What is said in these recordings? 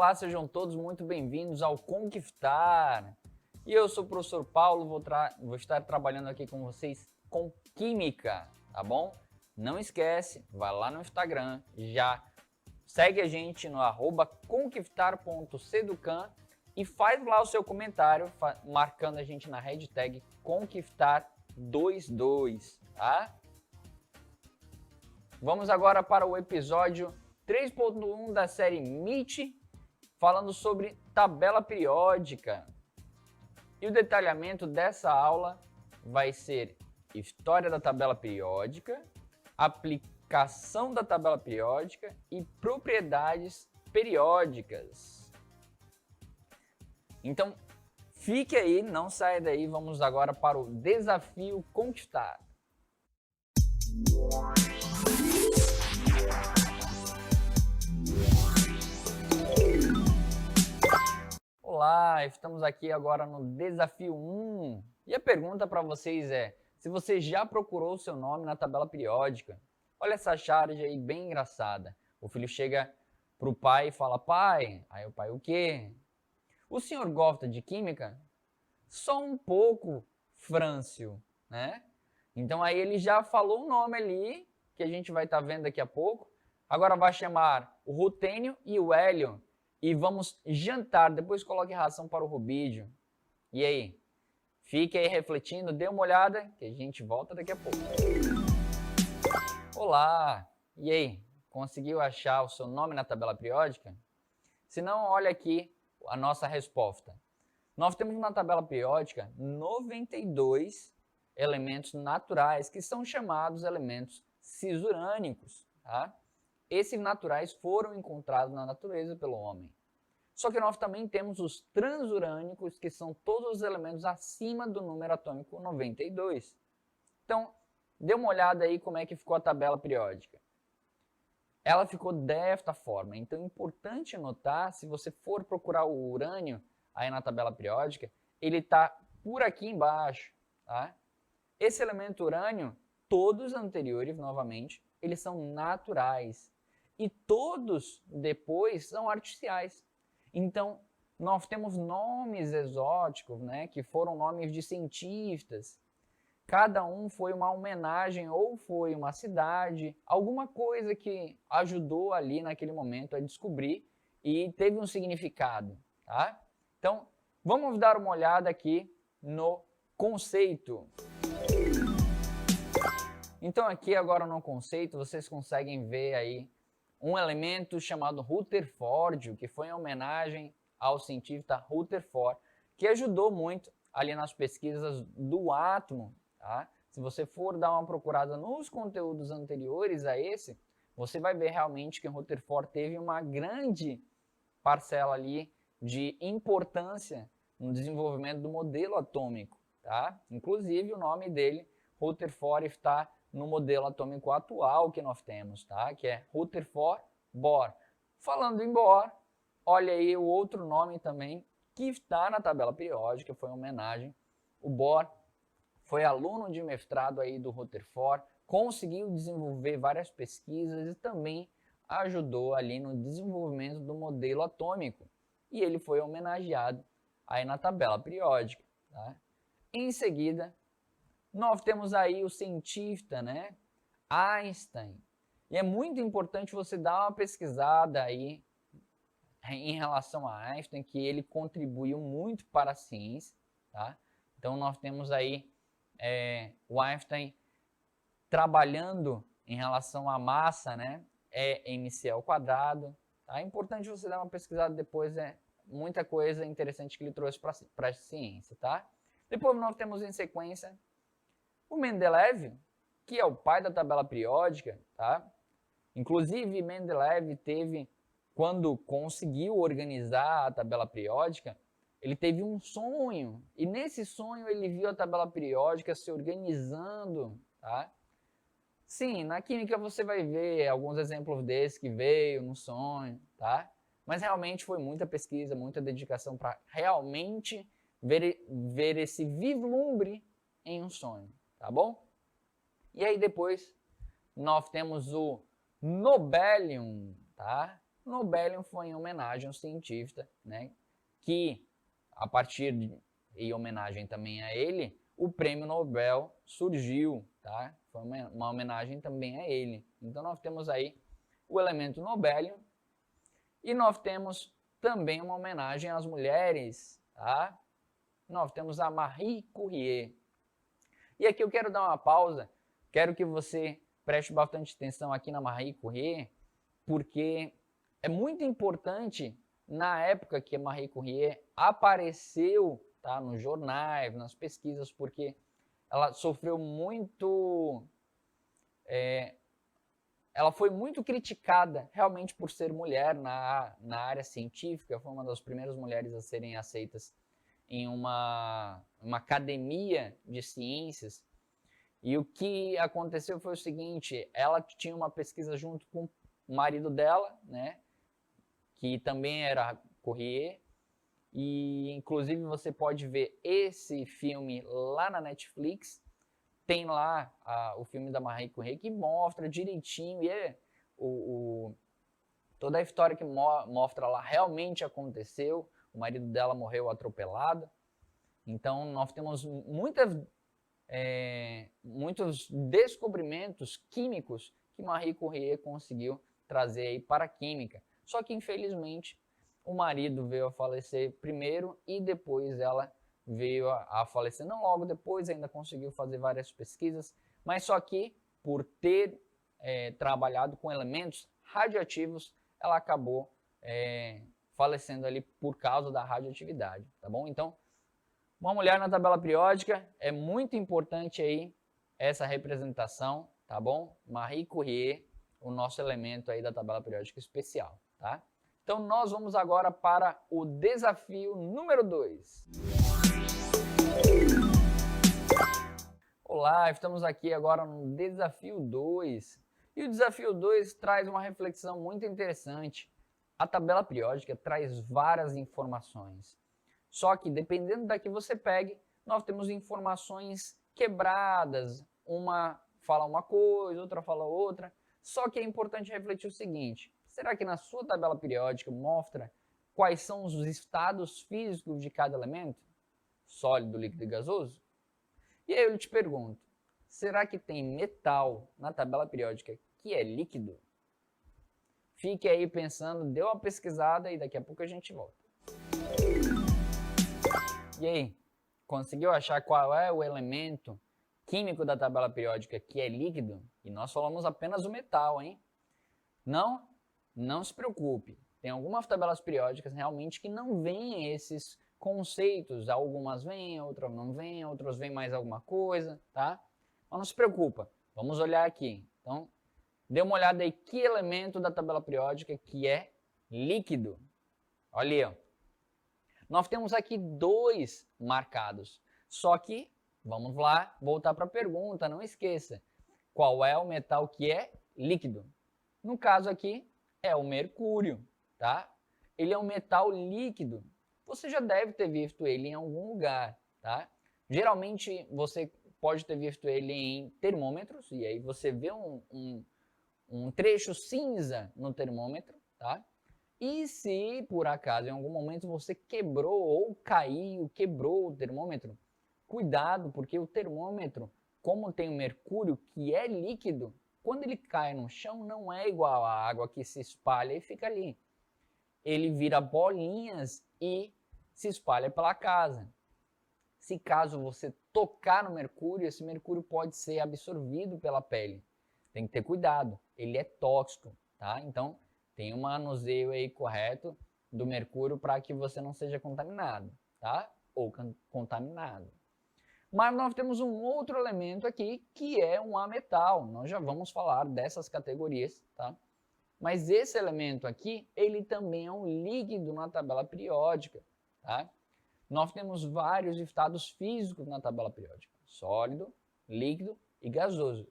Olá, sejam todos muito bem-vindos ao Conquiftar. E eu sou o professor Paulo, vou estar trabalhando aqui com vocês com Química, tá bom? Não esquece, vai lá no Instagram, já segue a gente no @conquiftar.seducan e faz lá o seu comentário, marcando a gente na hashtag Conquiftar22, tá? Vamos agora para o episódio 3.1 da série MIT, falando sobre tabela periódica. E o detalhamento dessa aula vai ser história da tabela periódica, aplicação da tabela periódica e propriedades periódicas. Então, fique aí, não saia daí, vamos agora para o desafio Conquiftar. Olá, estamos aqui agora no desafio 1. E a pergunta para vocês é, se você já procurou o seu nome na tabela periódica? Olha essa charge aí bem engraçada. O filho chega para o pai e fala, pai, aí o pai, o quê? O senhor gosta de química? Só um pouco, Frâncio, né? Então aí ele já falou o nome ali, que a gente vai estar vendo daqui a pouco. Agora vai chamar o Rutênio e o Hélio. E vamos jantar, depois coloque ração para o Rubídio. E aí? Fique aí refletindo, dê uma olhada, que a gente volta daqui a pouco. Olá! E aí? Conseguiu achar o seu nome na tabela periódica? Se não, olha aqui a nossa resposta. Nós temos na tabela periódica 92 elementos naturais, que são chamados elementos cisurânicos, tá? Esses naturais foram encontrados na natureza pelo homem. Só que nós também temos os transurânicos, que são todos os elementos acima do número atômico 92. Então, dê uma olhada aí como é que ficou a tabela periódica. Ela ficou desta forma. Então, é importante notar, se você for procurar o urânio aí na tabela periódica, ele está por aqui embaixo, tá? Esse elemento urânio, todos os anteriores, novamente, eles são naturais. E todos depois são artificiais. Então, nós temos nomes exóticos, né, que foram nomes de cientistas. Cada um foi uma homenagem ou foi uma cidade, alguma coisa que ajudou ali naquele momento a descobrir e teve um significado, tá? Então, vamos dar uma olhada aqui no conceito. Então, aqui agora no conceito, vocês conseguem ver aí um elemento chamado Rutherfórdio, que foi em homenagem ao cientista Rutherford, que ajudou muito ali nas pesquisas do átomo, tá? Se você for dar uma procurada nos conteúdos anteriores a esse, você vai ver realmente que o Rutherford teve uma grande parcela ali de importância no desenvolvimento do modelo atômico, tá? Inclusive o nome dele, Rutherford, está no modelo atômico atual que nós temos, tá? Que é Rutherford Bohr. Falando em Bohr, olha aí o outro nome também que está na tabela periódica, foi uma homenagem. O Bohr foi aluno de mestrado aí do Rutherford, conseguiu desenvolver várias pesquisas e também ajudou ali no desenvolvimento do modelo atômico. E ele foi homenageado aí na tabela periódica, tá? Em seguida, nós temos aí o cientista, né? Einstein. E é muito importante você dar uma pesquisada aí em relação a Einstein, que ele contribuiu muito para a ciência, tá? Então nós temos aí o Einstein trabalhando em relação à massa, né? É mc ao quadrado. Tá? É importante você dar uma pesquisada depois, muita coisa interessante que ele trouxe para a ciência, tá? Depois nós temos em sequência o Mendeleev, que é o pai da tabela periódica, tá? Inclusive, Mendeleev teve, quando conseguiu organizar a tabela periódica, ele teve um sonho, e nesse sonho ele viu a tabela periódica se organizando, tá? Sim, na química você vai ver alguns exemplos desses que veio no sonho, tá? Mas realmente foi muita pesquisa, muita dedicação para realmente ver esse vislumbre em um sonho. Tá bom? E aí depois nós temos o Nobelium, tá? Nobelium foi em homenagem ao cientista, né, que a partir de, em homenagem também a ele, o prêmio Nobel surgiu, tá? Foi uma homenagem também a ele. Então nós temos aí o elemento Nobelium e nós temos também uma homenagem às mulheres, tá? Nós temos a Marie Curie. E aqui eu quero dar uma pausa, quero que você preste bastante atenção aqui na Marie Curie, porque é muito importante na época que a Marie Curie apareceu, tá, nos jornais, nas pesquisas, porque ela sofreu muito, ela foi muito criticada realmente por ser mulher na área científica, foi uma das primeiras mulheres a serem aceitas em uma academia de ciências. E o que aconteceu foi o seguinte, ela tinha uma pesquisa junto com o marido dela, né, que também era Curie, e inclusive você pode ver esse filme lá na Netflix, tem lá o filme da Marie Curie que mostra direitinho, e toda a história que mostra lá realmente aconteceu, o marido dela morreu atropelado, então nós temos muitos descobrimentos químicos que Marie Curie conseguiu trazer aí para a química. Só que, infelizmente, o marido veio a falecer primeiro e depois ela veio a falecer. Não logo depois, ainda conseguiu fazer várias pesquisas, mas só que, por ter trabalhado com elementos radioativos, ela acabou falecendo ali por causa da radioatividade, tá bom? Então, uma mulher na tabela periódica, é muito importante aí essa representação, tá bom? Marie Curie, o nosso elemento aí da tabela periódica especial, tá? Então nós vamos agora para o desafio número 2. Olá, estamos aqui agora no desafio 2. E o desafio 2 traz uma reflexão muito interessante. A tabela periódica traz várias informações. Só que, dependendo da que você pegue, nós temos informações quebradas. Uma fala uma coisa, outra fala outra. Só que é importante refletir o seguinte, será que na sua tabela periódica mostra quais são os estados físicos de cada elemento? Sólido, líquido e gasoso? E aí eu te pergunto, será que tem metal na tabela periódica que é líquido? Fique aí pensando, dê uma pesquisada e daqui a pouco a gente volta. E aí, conseguiu achar qual é o elemento químico da tabela periódica que é líquido? E nós falamos apenas o metal, hein? Não? Não se preocupe. Tem algumas tabelas periódicas realmente que não vêm esses conceitos. Algumas vêm, outras não vêm, outras vêm mais alguma coisa, tá? Mas não se preocupa. Vamos olhar aqui. Então, dê uma olhada aí que elemento da tabela periódica que é líquido. Olha aí, ó. Nós temos aqui 2 marcados. Só que, vamos lá, voltar para a pergunta, não esqueça. Qual é o metal que é líquido? No caso aqui, é o mercúrio, tá? Ele é um metal líquido. Você já deve ter visto ele em algum lugar, tá? Geralmente, você pode ter visto ele em termômetros, e aí você vê um trecho cinza no termômetro, tá? E se, por acaso, em algum momento você quebrou ou caiu, quebrou o termômetro, cuidado, porque o termômetro, como tem o mercúrio, que é líquido, quando ele cai no chão, não é igual à água que se espalha e fica ali. Ele vira bolinhas e se espalha pela casa. Se caso você tocar no mercúrio, esse mercúrio pode ser absorvido pela pele. Tem que ter cuidado, ele é tóxico, tá? Então, tem um manuseio aí correto do mercúrio para que você não seja contaminado, tá? Ou contaminado. Mas nós temos um outro elemento aqui que é um ametal. Nós já vamos falar dessas categorias, tá? Mas esse elemento aqui, ele também é um líquido na tabela periódica, tá? Nós temos vários estados físicos na tabela periódica: sólido, líquido e gasoso.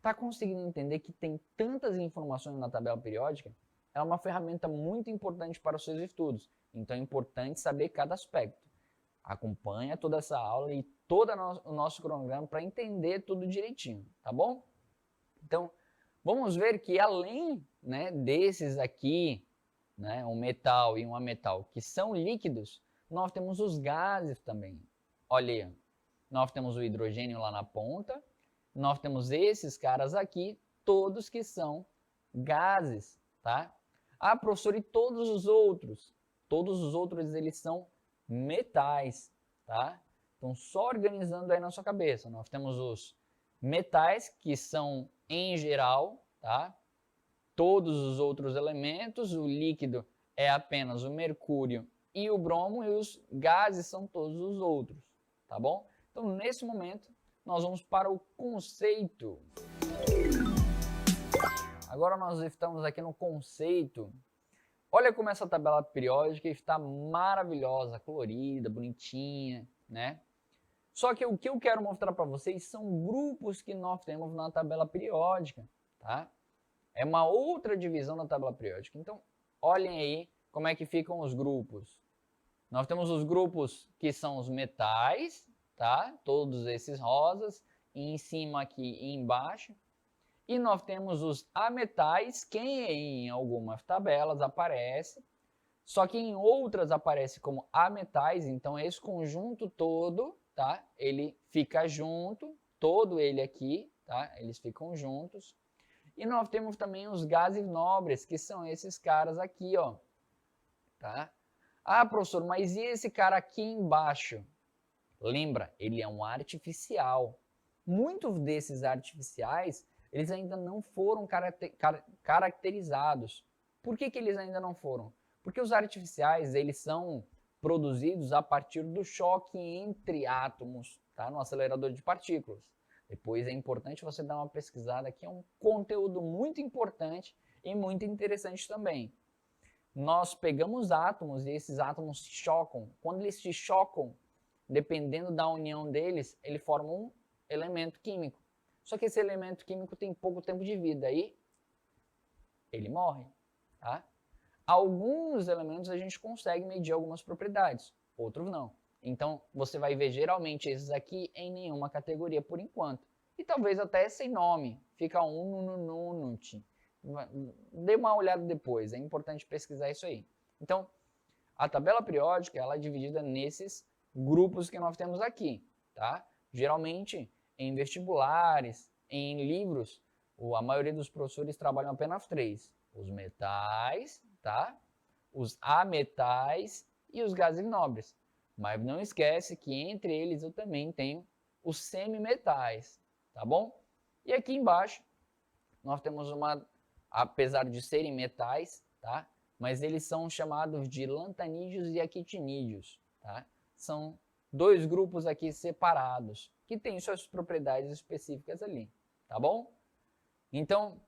Tá conseguindo entender que tem tantas informações na tabela periódica? É uma ferramenta muito importante para os seus estudos, então é importante saber cada aspecto. Acompanha toda essa aula e todo o nosso cronograma para entender tudo direitinho, tá bom? Então, vamos ver que além, né, desses aqui né, um metal e um ametal, que são líquidos, nós temos os gases também. Olha aí, nós temos o hidrogênio lá na ponta, nós temos esses caras aqui, todos que são gases, tá? Ah, professor, e todos os outros? Todos os outros, eles são metais, tá? Então, só organizando aí na sua cabeça, nós temos os metais, que são em geral, tá? Todos os outros elementos, o líquido é apenas o mercúrio e o bromo, e os gases são todos os outros, tá bom? Então, nesse momento, nós vamos para o conceito. Agora nós estamos aqui no conceito. Olha como essa tabela periódica está maravilhosa, colorida, bonitinha, né? Só que o que eu quero mostrar para vocês são grupos que nós temos na tabela periódica, tá? É uma outra divisão da tabela periódica. Então, olhem aí como é que ficam os grupos. Nós temos os grupos que são os metais, tá? Todos esses rosas, e em cima aqui e embaixo. E nós temos os ametais, que em algumas tabelas aparece, só que em outras aparece como ametais, então esse conjunto todo, tá? Ele fica junto, todo ele aqui, tá? Eles ficam juntos. E nós temos também os gases nobres, que são esses caras aqui, ó, tá? Ah, professor, mas e esse cara aqui embaixo? Lembra, ele é um artificial. Muitos desses artificiais, eles ainda não foram caracterizados. Por que eles ainda não foram? Porque os artificiais, eles são produzidos a partir do choque entre átomos, tá? No acelerador de partículas. Depois é importante você dar uma pesquisada, que é um conteúdo muito importante e muito interessante também. Nós pegamos átomos e esses átomos se chocam. Quando eles se chocam, dependendo da união deles, ele forma um elemento químico. Só que esse elemento químico tem pouco tempo de vida e ele morre, tá? Alguns elementos a gente consegue medir algumas propriedades, outros não. Então, você vai ver geralmente esses aqui em nenhuma categoria por enquanto. E talvez até sem nome, fica unut. Dê uma olhada depois, é importante pesquisar isso aí. Então, a tabela periódica ela é dividida nesses grupos que nós temos aqui, tá? Geralmente, em vestibulares, em livros, a maioria dos professores trabalham apenas 3. Os metais, tá? Os ametais e os gases nobres. Mas não esquece que entre eles eu também tenho os semimetais, tá bom? E aqui embaixo nós temos apesar de serem metais, tá? Mas eles são chamados de lantanídeos e actinídeos, tá? São dois grupos aqui separados, que têm suas propriedades específicas ali, tá bom? Então,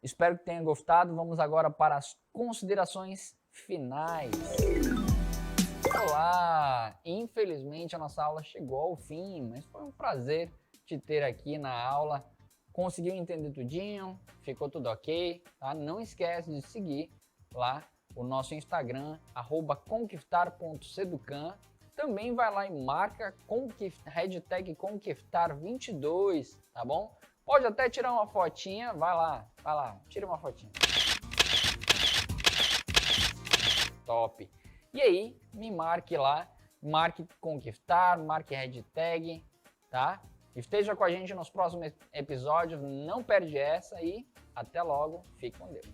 espero que tenha gostado. Vamos agora para as considerações finais. Olá! Infelizmente a nossa aula chegou ao fim, mas foi um prazer te ter aqui na aula. Conseguiu entender tudinho? Ficou tudo ok? Tá? Não esquece de seguir lá o nosso Instagram, @conquistar.seducan. Também vai lá e marca hashtag Conquistar22, tá bom? Pode até tirar uma fotinha, vai lá, tira uma fotinha. Top! E aí, me marque lá, marque Conquistar, marque hashtag, tá? Esteja com a gente nos próximos episódios, não perde essa e até logo, fique com Deus.